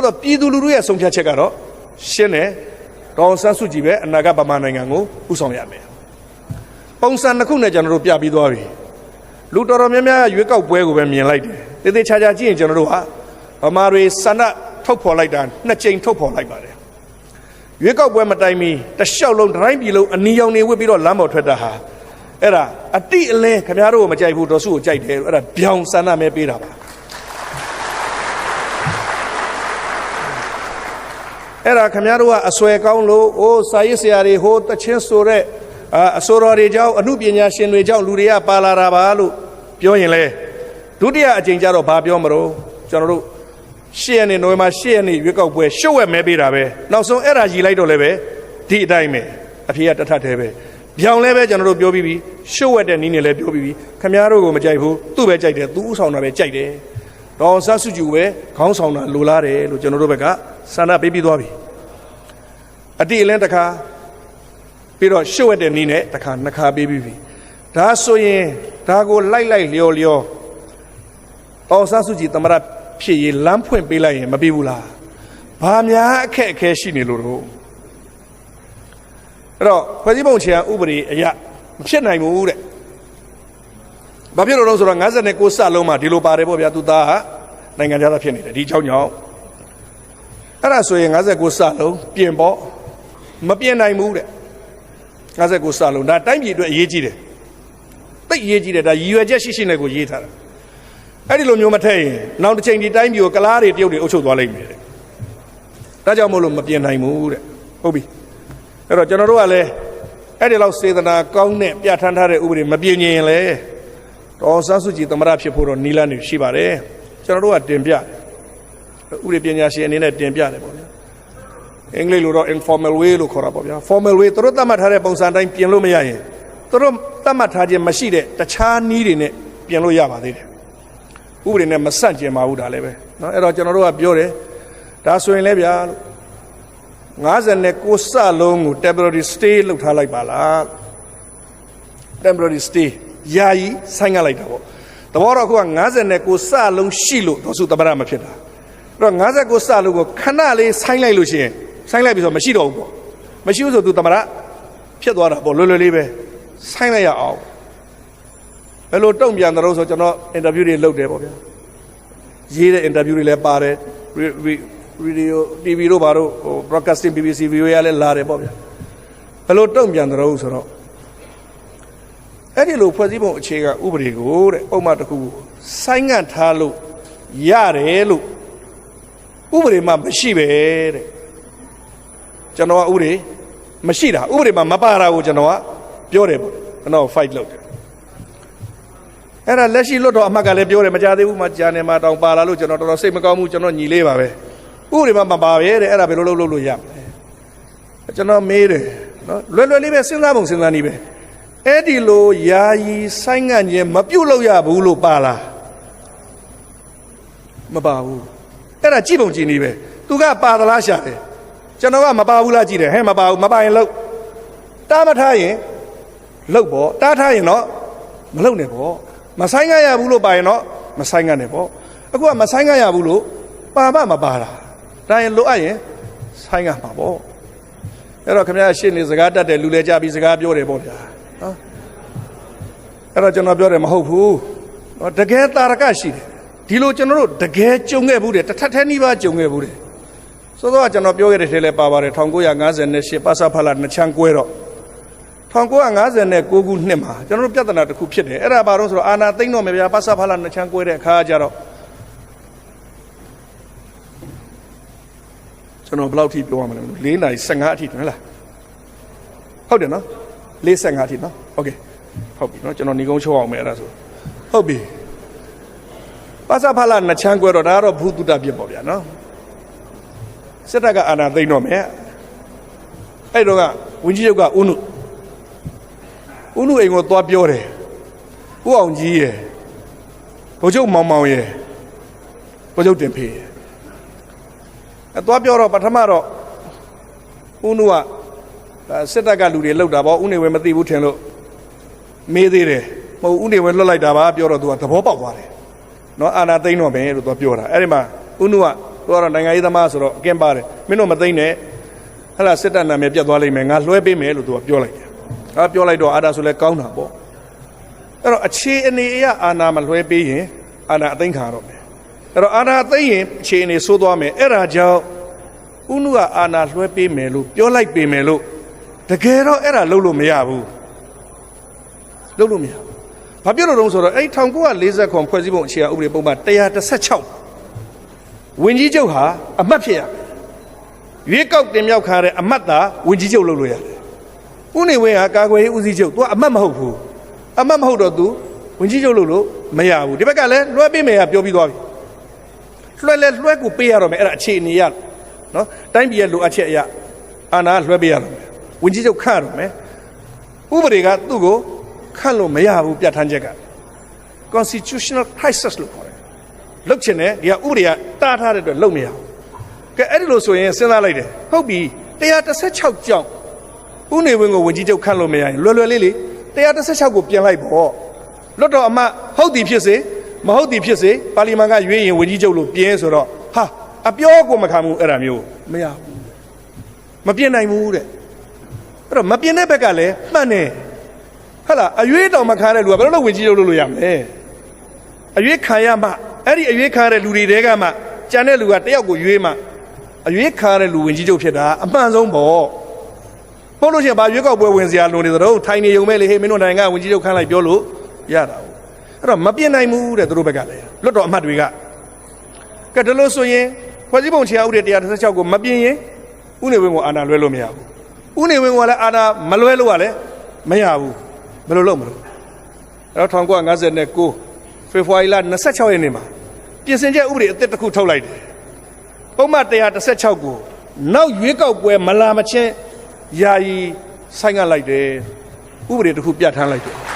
သို့တော့ပြည်သူလူထုရဲ့ဆုံးဖြတ်ချက်ကတော့ရှင်းတယ်ဒေါ်အောင်ဆန်းစုကြည်ပဲအနာဂတ်ဗမာနိုင်ငံကိုဥဆောင်ရမယ်ပုံစံတစ်ခုနဲ့ကျွန်တော်တို့ပြပြီးသွားပြီလူတော်တော်များများရွေးကောက်ပွဲကိုပဲမြင်လိုက်တယ်တေးသေးချာချာကြည့်ရင်ကျွန်တော်တို့ဟာဗမာတွေစန္ဒထုတ်ဖော်လိုက်တာနှစ်ကြိမ်ထုတ်ဖော်လိုက်ပါတယ်ရွေးကောက်ပွဲမတိုင်မီတလျှောက်လုံးတိုင်းပြည်လုံးအနီရောင်နေဝစ်ပြီးတော့လမ်းပေါ်ထွက်တာဟာအဲ့ဒါအတိအလင်းခင်ဗျားတို့ကိုမကြိုက်ဘူးဒေါ်စုကိုကြိုက်တယ်အဲ့ဒါပြောင်စန္ဒမဲပေးတာပါအဲ့ဒါခင်ဗျားတို့ကအဆွဲကောင်းလို့အိုးစာရေးဆရာတွေဟိုတချင်းဆိုတဲ့အဆိုတော်တွေကြောင့်အမှုပညာရှင်တွေကြောင့်လူတွေကပါလာတာပါလို့ပြောရင်လေဒုတိယအကြိမ်ကျတော့ဘာပြောမလို့ကျွန်တော်တို့10 ရက်နေ့နိုဝင်ဘာ10 ရက်နေ့ရွေးကောက်ပွဲရှုပ်ဝက်မဲပေးတာပဲနောက်ဆုံးအဲ့ဒါရည်လိုက်တော့လည်းပဲဒီအတိုင်းပဲအဖေကတထထဲပဲပြောင်းလဲပဲကျွန်တော်တို့ပြောပြီးပြီရှုပ်ဝက်တဲ့နည်းနဲ့လည်းပြောပြီးပြီခင်ဗျားတို့ကိုမကြိုက်ဘူးသူ့ပဲကြိုက်တယ်သူဥဆောင်တာပဲကြိုက်တယ်ဒေါ်အောင်ဆန်းစုကြည်ပဲခေါင်းဆောင်တာလိုလားတယ်လို့ကျွန်တော်တို့ဘက်ကဆန္ဒပေးပြီးသွားပြီအတိအလင်းတစ်ခါပြီးတော့ရှုပ်ဝက်တဲ့နည်းနဲ့တစ်ခါနှစ်ခါပေးပြီးပြီဒါဆိုရင်ဒါကိုလိုက်လျော်အောင်ဆန်းစုကြည်သမရဖြစ်ရေးလမ်းဖွင့်ပေးလိုက်ရင်မပေးဘူးလားဘာများအခက်အခဲရှိနေလို့တော့အဲ့တော့ဖွဲ့စည်းပုံအခြေခံဥပဒေအရမဖြစ်နိုင်ဘူးတဲ့ဘာဖြစ်လို့လဲဆိုတော့59စလုံးမှာဒီလိုပါတယ်ပေါ့ဗျာသူသားကနိုင်ငံခြားသားဖြစ်နေတယ်ဒီကြောင့်အဲ့ဒါဆိုရင်59စလုံးပြင်ပေါ့မပြင်နိုင်ဘူးတဲ့59စလုံးဒါတိုင်းပြည်အတွက်အရေးကြီးတယ်သိအရေးကြီးတယ်ဒါရည်ရွယ်ချက်ရှိနဲ့ကိုရေးထားတာအဲ့ဒီလိုမျိုးမထည့်ရင်နောက်တစ်ချိန်ဒီတိုင်းပြည်ကိုကလားတွေတရုတ်တွေအုပ်ချုပ်သွားလိမ့်မယ်တဲ့ဒါကြောင့်မို့လို့မပြင်နိုင်ဘူးတဲ့ဟုတ်ပြီအဲ့တော့ကျွန်တော်တို့ကလည်းအဲ့ဒီလောက်စေတနာကောင်းတဲ့ပြဋ္ဌာန်းထားတဲ့ဥပဒေမပြင်ရင်လေဒေါ်ဆန်းစုကြည်သမရဖြစ်ဖို့တော့နီလန်းနေရှိပါတယ်ကျွန်တော်တို့ကတင်ပြတယ်ဥပဒေပညာရှင်အနေနဲ့တင်ပြတယ်ပေါ့ဗျာအင်္ဂလိပ်လိုတော့ informal way လို့ခေါ်တာပေါ့ဗျာ formal way သူတို့သတ်မှတ်ထားတဲ့ပုံစံတိုင်းပြင်လို့မရရင်သူတို့သတ်မှတ်ထားခြင်းမရှိတဲ့တခြားနည်းတွေနဲ့ပြင်လို့ရပါသေးတယ်ဥပဒေနဲ့မဆန့်ကျင်ပါဘူးဒါလည်းပဲเนาะအဲ့တော့ကျွန်တော်တို့ကပြောတယ်ဒါဆိုရင်လည်းဗျာလို့59စလုံးကို temporary stay လုပ်ထားလိုက်ပါလား temporary stay ယာယီဆိုင်းငံ့လိုက်တာပေါ့တဘောတော့အခုက59စလုံးရှိလို့ဒေါ်စုသမရမဖြစ်တာအဲ့တော့59စလုံးကိုခဏလေးဆိုင်းလိုက်လို့ရှိရင်ဆိုင်းလိုက်ပြီဆိုမရှိတော့ဘူးပေါ့မရှိဘူးဆိုသူသမရဖြစ်သွားတာပေါ့လွယ်လွယ်လေးပဲဆိုင်းလိုက်ရအောင်ဘယ်လိုတုံ့ပြန်တယ်လို့ဆိုကျွန်တော်အင်တာဗျူးတွေလုပ်တယ်ပေါ့ဗျာရေးတဲ့အင်တာဗျူးတွေလည်းပါတယ်ရေဒီယို TV တို့ဘာတို့ဟို broadcasting BBC VOA လည်းလာတယ်ပေါ့ဗျာဘယ်လိုတုံ့ပြန်တယ်လို့ဆိုတော့အဲ့ဒီလိုဖွဲ့စည်းပုံအခြေခံဥပဒေကိုတဲ့ပုံမှန်တစ်ခုဆိုင်းငံ့ထားလို့ရတယ်လို့ဥပဒေမှာမရှိပဲတဲ့ကျွန်တော်ကဥပဒေမရှိတာဥပဒေမှာမပါတာကိုကျွန်တော်ကပြောတယ်ပေါ့ကျွန်တော် fight လုပ်တယ်အဲ့ဒါလက်ရှိလွတ်တော်အမှတ်ကလည်းပြောတယ်မကြသေးဘူးမှကြာနေမှတောင်ပါလာလို့ကျွန်တော်တော်တော်စိတ်မကောင်းဘူးကျွန်တော်ညီလေးပါပဲဥပဒေမှာမပါပဲတဲ့အဲ့ဒါဘယ်လိုလုပ်လို့ရမလဲကျွန်တော်မေးတယ်နော်လွယ်လွယ်လေးပဲစဉ်းစားပုံစဉ်းစားနည်းပဲအဲ့ဒီလိုယာယီဆိုင်းငံ့ခြင်းမပြုတ်လို့ရဘူးလို့ပါလားမပါဘူးအဲ့ဒါကြည့်ပုံကြည့်နည်းပဲသူကပါသလားရှာတယ်ကျွန်တော်ကမပါဘူးလားကြည့်တယ်ဟဲ့မပါဘူးမပါရင်လို့တားမထားရင်လုတ်ပေါ့တားထားရင်တော့မလုတ်နဲ့ပေါ့မဆိုင်ငံ့ရဘူးလို့ပါရင်တော့မဆိုင်ငံ့နဲ့ပေါ့အခုကမဆိုင်ငံ့ရဘူးလို့ပါမပါတာဒါရင်လိုအပ်ရင်ဆိုင်ငံ့မှာပေါ့အဲ့တော့ခင်ဗျားရှင်းနေစကားတတ်တယ်လူလဲကြပြီးစကားပြောတယ်ပေါ့ဗျာနော်အဲ့တော့ကျွန်တော်ပြောတယ်မဟုတ်ဘူးတကယ်တာရကရှိတယ်ဒီလိုကျွန်တော်တို့တကယ်ကြုံခဲ့ဘူးတယ်တစ်ထပ်ထဲနှီးပါကြုံခဲ့ဘူးတယ်ဆိုတော့ကျွန်တော်ပြောခဲ့တဲ့ထဲလဲပါပါတယ်1958ပါစာဖလာနှစ်ချမ်းကွဲတော့1959ခုနှစ်မှာကျွန်တော်တို့ပြဿနာတစ်ခုဖြစ်တယ်အဲ့ဒါဘာလို့ဆိုတော့အာနာသိမ့်တော့မယ်ဗျာပါစာဖလာနှစ်ချမ်းကွဲတဲ့အခါကျတော့ကျွန်တော်ဘယ်လောက်ထိပြောရမလဲ4:15အထိဟုတ်လားဟုတ်တယ်နော်4:15အထိနော်โอเคဟုတ်ပြီနော်ကျွန်တော်ညီကုန်းချိုးအောင်မယ်အဲ့ဒါဆိုဟုတ်ပြီပါစာဖလာနှစ်ချမ်းကွဲတော့ဒါကတော့ဘုသူတ္တပြစ်ပေါ့ဗျာနော်စစ်တပ်ကအာဏာသိမ်းတော့မယ်အဲ့တော့ကဝန်ကြီးချုပ်ကဦးနုအိမ်ကိုသွားပြောတယ်ဦးအောင်ကြီးရယ်ဗိုလ်ချုပ်မောင်မောင်ရယ်ဗိုလ်ချုပ်တင်ဖေးရယ်သွားပြောတော့ပထမတော့ဦးနုကစစ်တပ်ကလူတွေလောက်တာပေါ့ဦးနေဝဲမသိဘူးထင်လို့မေးသေးတယ်မဟုတ်ဦးနေဝဲလွတ်လိုက်တာပါပြောတော့သူကသဘောပေါက်သွားတယ်နော်အာဏာသိမ်းတော့မယ်လို့သွားပြောတာအဲ့ဒီမှာဦးနုက ကတော့နိုင်ငံရေးသမားဆိုတော့အကင်းပါတယ်မင်းတို့မသိနဲ့ဟလာစစ်တပ်နာမည်ပြတ်သွားလိမ့်မယ်ငါလွှဲပေးမယ်လို့သူကပြောလိုက်တယ်ပြောလိုက်တော့အာဒါဆိုလဲကောင်းတာပေါ့အဲ့တော့အခြေအနေအရအာဏာမလွှဲပေးရင်အာဏာအသိမ်းခံရတော့မယ်အဲ့တော့အာဏာသိမ်းရင်အခြေအနေဆိုးသွားမယ်အဲ့ဒါကြောင့်ဥနုကအာဏာလွှဲပေးမယ်လို့ပြောလိုက်ပေးမယ်လို့တကယ်တော့အဲ့ဒါလုပ်လို့မရဘူးလုပ်လို့မရဘူးဘာပြောလို့တုံးဆိုတော့အဲ့1940ခုဖွဲ့စည်းပုံအခြေခံဥပဒေပုံမှန်116ဝင်ကြီးချုပ်ဟာအမတ်ဖြစ်ရရွေးကောက်တင်မြှောက်ခံရတဲ့အမတ်သာဝင်ကြီးချုပ်လုပ်လို့ရတယ်ဦးနေဝင်းဟာကာကွယ်ရေးဦးစီးချုပ်သူကအမတ်မဟုတ်ဘူးအမတ်မဟုတ်တော့သူဝင်ကြီးချုပ်လုပ်လို့မရဘူးဒီဘက်ကလည်းလွှဲပေးမယ်ကပြောပြီးသွားပြီလွှဲကိုပေးရတော့မယ်အဲ့ဒါအခြေအနေရနော်တိုင်းပြည်ရဲ့လိုအပ်ချက်အရအာဏာလွှဲပေးရတော့မယ်ဝင်ကြီးချုပ်ခန့်ရတော့မယ်ဥပဒေကသူ့ကိုခန့်လို့မရဘူးပြဋ္ဌာန်းချက်က constitutional crisis လို့ခေါ်တယ်လုတ်ချင်တယ်ဒီကဥပဒေကတားထားတဲ့အတွက်လုတ်မရဘူးကဲအဲ့ဒီလိုဆိုရင်စဉ်းစားလိုက်တယ်ဟုတ်ပြီ116ကြောင့်ဦးနေဝင်းကိုဝင်ကြီးချုပ်ခန့်လို့မရရင်လွယ်လေးလေ116ကိုပြင်လိုက်ပေါ့လွတ်တော်အမတ်ဟုတ်သည်ဖြစ်စေမဟုတ်သည်ဖြစ်စေပါလီမန်ကရွေးရင်ဝင်ကြီးချုပ်လို့ပြင်ဆိုတော့ဟာအပြောကိုမခံဘူးအဲ့ဒါမျိုးမရဘူးမပြင်နိုင်ဘူးတဲ့အဲ့တော့မပြင်တဲ့ဘက်ကလည်းမှန်တယ်ဟလာအရွေးတော်မခံတဲ့လူကဘယ်လိုဝင်ကြီးချုပ်လုပ်လို့ရမလဲအရွေးခံရမှအဲ့ဒီအရွေးခံရတဲ့လူတွေတဲကမှကြံတဲ့လူကတယောက်ကိုရွေးမှအရွေးခံရတဲ့လူဝင်ကြီးချုပ်ဖြစ်တာအမှန်ဆုံးပေါ့ဟုတ်လို့ရှိရင်ဘာရွေးကောက်ပွဲဝင်စရာလိုနေသတော့ထိုင်နေုံပဲလေဟေးမင်းတို့နိုင်ငံဝင်ကြီးချုပ်ခန့်လိုက်ပြောလို့ရတာဟုတ်အဲ့တော့မပြင်နိုင်ဘူးတဲ့သူတို့ဘက်ကလည်းလွတ်တော်အမတ်တွေကကဲဒါလို့ဆိုရင်ဖွဲ့စည်းပုံခြေဥပဒေ116ကိုမပြင်ရင်ဥနေဝင်းကိုအာဏာလွှဲလို့မရဘူးဥနေဝင်းကလည်းအာဏာမလွှဲလို့ကလည်းမရဘူးဘယ်လိုလုပ်မလို့အဲ့တော့1959ဖေဖော်ဝါရီလ26ရက်နေ့မှာပြင်ဆင်ချက်ဥပဒေအသစ်တစ်ခုထုတ်လိုက်တယ်ပုံမှန်116ကိုနောက်ရွေးကောက်ပွဲမလာမချင်းယာယီဆိုင်းငံ့လိုက်တယ်ဥပဒေတစ်ခုပြဋ္ဌာန်းလိုက်တယ်